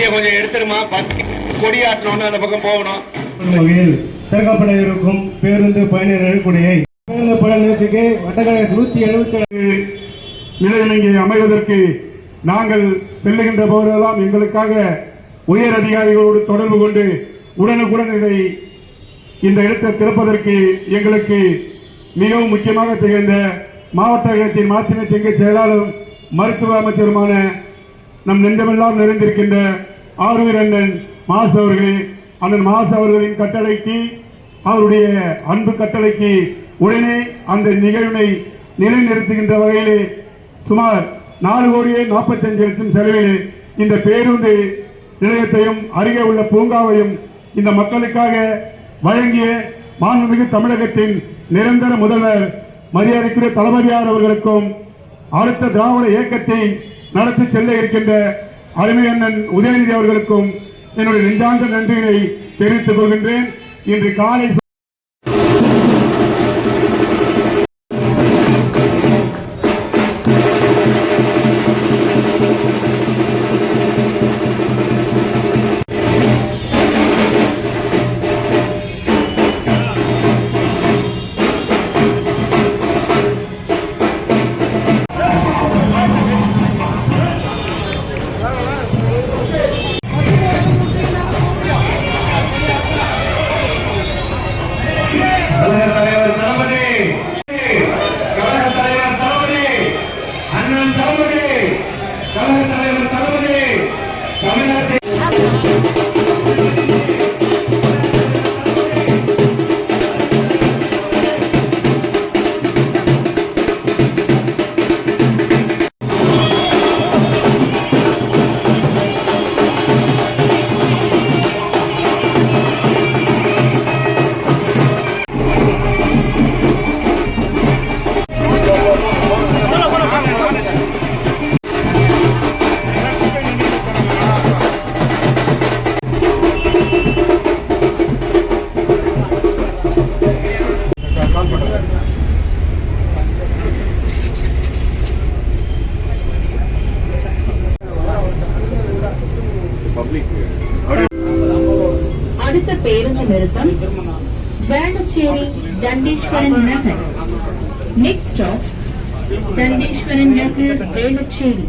கொடியை கொஞ்சம் எடுத்துருமா, பஸ் கொடியாட்டணும், அந்த பக்கம் போகணும். வகையில் திறக்கப்பட இருக்கும் பேருந்து பயணியர் நெருக்கடியை பேருந்து பயண நிகழ்ச்சிக்கு வட்டக்கழக 177 நிலையம் இங்கே அமைவதற்கு நாங்கள் செல்லுகின்ற போதெல்லாம் எங்களுக்காக உயர் அதிகாரிகளோடு தொடர்பு கொண்டு உடனுக்குடன் இந்த இடத்தை திறப்பதற்கு எங்களுக்கு மிகவும் முக்கியமாக திகழ்ந்த மாவட்ட கழகத்தின் மாற்றின செங்க செயலாளரும் மருத்துவ அமைச்சருமான நம் நெஞ்சமெல்லாம் நிறைந்திருக்கின்ற ஆரூர் அண்ணன் மாஸ் அவர்களே, அண்ணன் மாஸ் அவர்களின் கட்டளைக்கு, அவருடைய அன்பு கட்டளைக்கு உடனே அந்த நிகழ்வினை நிலைநிறுத்துகின்ற வகையிலே சுமார் 4,45,00,000 செலவில் இந்த பேருந்து நிலையத்தையும் அருகே உள்ள பூங்காவையும் இந்த மக்களுக்காக வழங்கிய மாண்புமிகு தமிழகத்தின் நிரந்தர முதல்வர் மரியாதைக்குரிய தளபதியார் அவர்களுக்கும் அடுத்த திராவிட இயக்கத்தை நடத்தி செல்ல இருக்கின்ற அருமை அண்ணன் உதயநிதி அவர்களுக்கும் என்னுடைய நெஞ்சார்ந்த நன்றியினை தெரிவித்துக் கொள்கின்றேன். இன்று காலை அடுத்த பேருந்து நிறுத்தம் வேளச்சேரி தண்டேஸ்வரன் நகர். நெக்ஸ்ட் ஸ்டாப் தண்டேஸ்வரன் நகர், வேளச்சேரி.